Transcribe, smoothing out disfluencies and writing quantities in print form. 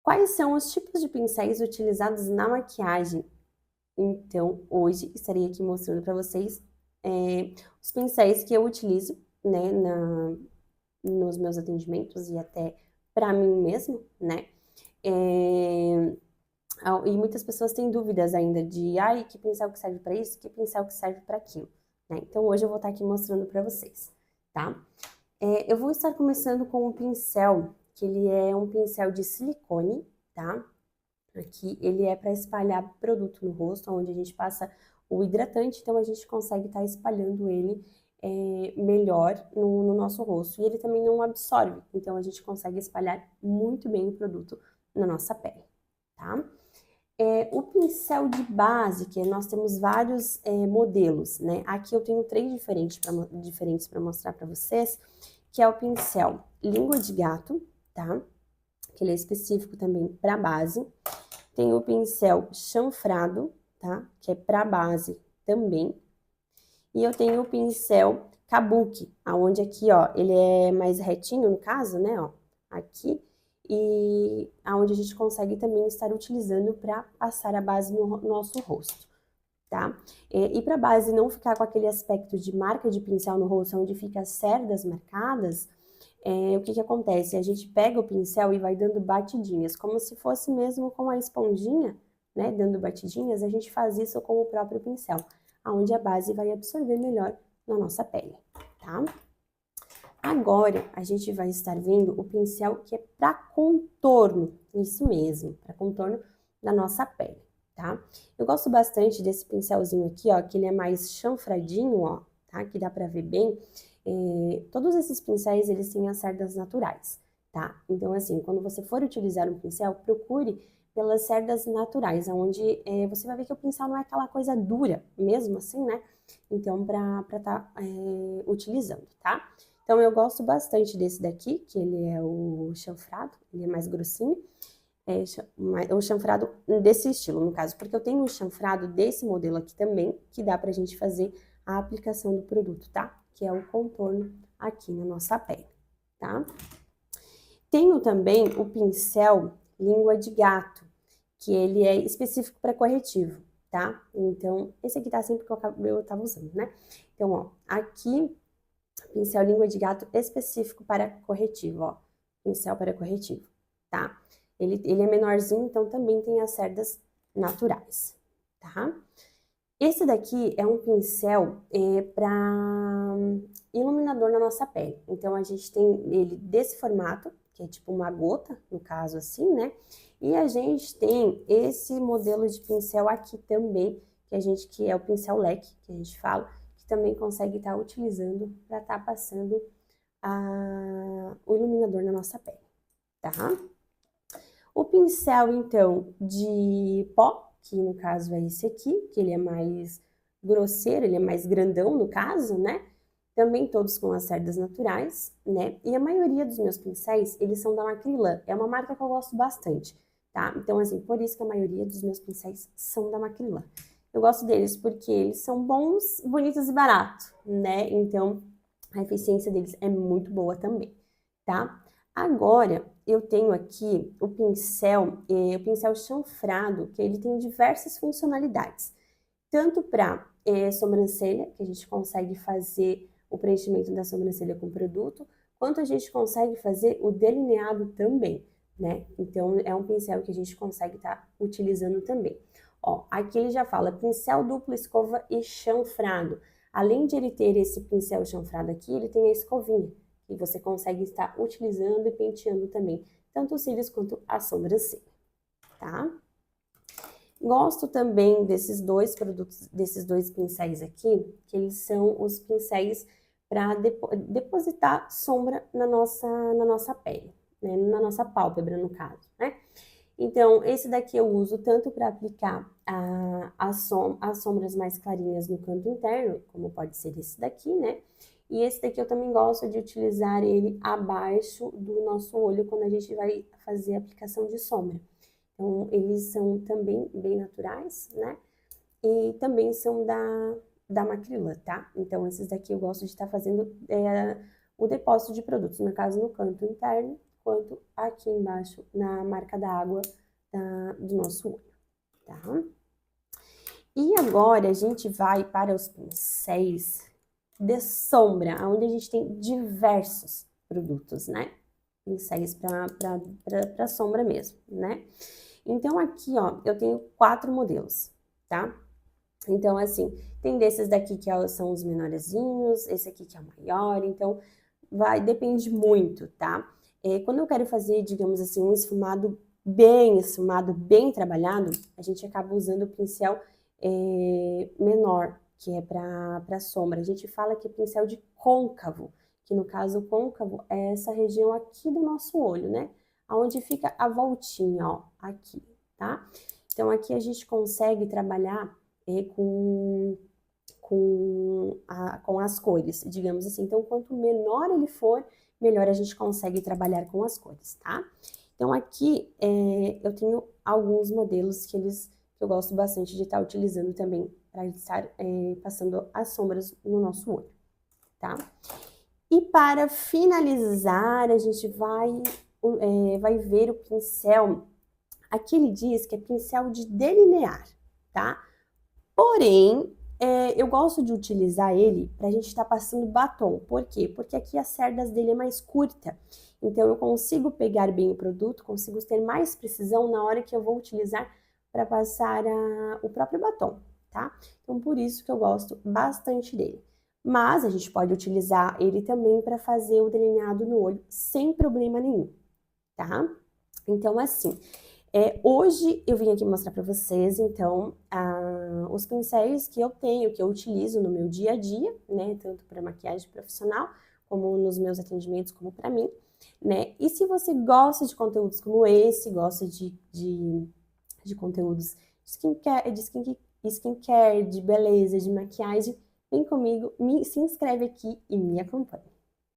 Quais são os tipos de pincéis utilizados na maquiagem? Então, hoje estarei aqui mostrando para vocês os pincéis que eu utilizo, né, nos meus atendimentos e até para mim mesmo, né? É, e muitas pessoas têm dúvidas ainda de, ai, que pincel que serve para isso, que pincel que serve para aquilo, né? Então, hoje eu vou estar aqui mostrando para vocês, tá? Eu vou estar começando com um pincel, que ele é um pincel de silicone, tá? Aqui ele é para espalhar produto no rosto, onde a gente passa o hidratante, então a gente consegue estar espalhando ele melhor no nosso rosto. E ele também não absorve, então a gente consegue espalhar muito bem o produto na nossa pele, tá? O pincel de base, que nós temos vários modelos, né? Aqui eu tenho três diferentes para mostrar para vocês, que é o pincel língua de gato, tá? Que ele é específico também para base. Tem o pincel chanfrado, tá? Que é para base também. E eu tenho o pincel kabuki, aonde aqui, ó, ele é mais retinho no caso, né, ó, aqui, e aonde a gente consegue também estar utilizando para passar a base no nosso rosto, tá? E para a base não ficar com aquele aspecto de marca de pincel no rosto, onde fica as cerdas marcadas, o que que acontece? A gente pega o pincel e vai dando batidinhas, como se fosse mesmo com a esponjinha, né? Dando batidinhas, a gente faz isso com o próprio pincel, aonde a base vai absorver melhor na nossa pele, tá? Agora, a gente vai estar vendo o pincel que é para contorno, isso mesmo, para contorno da nossa pele, tá? Eu gosto bastante desse pincelzinho aqui, ó, que ele é mais chanfradinho, ó, tá? Que dá para ver bem. Todos esses pincéis, eles têm as cerdas naturais, tá? Então, assim, quando você for utilizar um pincel, procure pelas cerdas naturais, onde você vai ver que o pincel não é aquela coisa dura, mesmo assim, né? Então, para estar utilizando, tá? Então, eu gosto bastante desse daqui, que ele é o chanfrado, ele é mais grossinho, o chanfrado desse estilo, no caso, porque eu tenho o chanfrado desse modelo aqui também, que dá pra gente fazer a aplicação do produto, tá? Que é o contorno aqui na nossa pele, tá? Tenho também o pincel língua de gato, que ele é específico para corretivo, tá? Então, esse aqui tá sempre que eu tava usando, né? Então, ó, aqui pincel língua de gato específico para corretivo, ó. Pincel para corretivo, tá? Ele é menorzinho, então também tem as cerdas naturais, tá? Esse daqui é um pincel para iluminador na nossa pele. Então, a gente tem ele desse formato, que é tipo uma gota, no caso assim, né? E a gente tem esse modelo de pincel aqui também, que é o pincel leque, que a gente fala, que também consegue estar utilizando para estar passando o iluminador na nossa pele, tá? O pincel, então, de pó, que no caso é esse aqui, que ele é mais grosseiro, ele é mais grandão no caso, né? Também todos com as cerdas naturais, né? E a maioria dos meus pincéis, eles são da Macrilan. É uma marca que eu gosto bastante, tá? Então, assim, por isso que a maioria dos meus pincéis são da Macrilan. Eu gosto deles porque eles são bons, bonitos e baratos, né? Então, a eficiência deles é muito boa também, tá? Agora, eu tenho aqui o pincel chanfrado, que ele tem diversas funcionalidades. Tanto para sobrancelha, que a gente consegue fazer o preenchimento da sobrancelha com produto, quanto a gente consegue fazer o delineado também, né? Então, é um pincel que a gente consegue estar utilizando também. Ó, aqui ele já fala pincel dupla escova e chanfrado. Além de ele ter esse pincel chanfrado aqui, ele tem a escovinha, que você consegue estar utilizando e penteando também, tanto os cílios quanto a sobrancelha, tá? Gosto também desses dois produtos, desses dois pincéis aqui, que eles são os pincéis para depositar sombra na nossa pele, né? Na nossa pálpebra, no caso, né? Então, esse daqui eu uso tanto para aplicar as sombras mais clarinhas no canto interno, como pode ser esse daqui, né? E esse daqui eu também gosto de utilizar ele abaixo do nosso olho quando a gente vai fazer a aplicação de sombra. Então, eles são também bem naturais, né? E também são da Macrilan, tá? Então, esses daqui eu gosto de estar fazendo o depósito de produtos, no caso, no canto interno quanto aqui embaixo na marca d'água do nosso olho, tá? E agora a gente vai para os pincéis de sombra, onde a gente tem diversos produtos, né? Pincéis para sombra mesmo, né? Então aqui, ó, eu tenho 4 modelos, tá? Então, assim, tem desses daqui que são os menorzinhos, esse aqui que é o maior, então depende muito, tá? Quando eu quero fazer, digamos assim, um esfumado, bem trabalhado, a gente acaba usando o pincel menor, que é para sombra. A gente fala que é pincel de côncavo, que no caso o côncavo é essa região aqui do nosso olho, né? Onde fica a voltinha, ó, aqui, tá? Então aqui a gente consegue trabalhar com as cores, digamos assim. Então, quanto menor ele for, melhor a gente consegue trabalhar com as cores, tá? Então, aqui eu tenho alguns modelos que eu gosto bastante de estar utilizando também para estar passando as sombras no nosso olho, tá? E para finalizar, a gente vai ver o pincel. Aqui ele diz que é pincel de delinear, tá? Porém, eu gosto de utilizar ele para a gente estar passando batom. Por quê? Porque aqui as cerdas dele é mais curta. Então, eu consigo pegar bem o produto, consigo ter mais precisão na hora que eu vou utilizar para passar o próprio batom, tá? Então, por isso que eu gosto bastante dele. Mas a gente pode utilizar ele também para fazer o delineado no olho sem problema nenhum, tá? Então, assim, hoje eu vim aqui mostrar para vocês, então, os pincéis que eu tenho, que eu utilizo no meu dia a dia, né, tanto para maquiagem profissional, como nos meus atendimentos, como para mim, né, e se você gosta de conteúdos como esse, gosta de conteúdos skincare, de beleza, de maquiagem, vem comigo, se inscreve aqui e me acompanhe.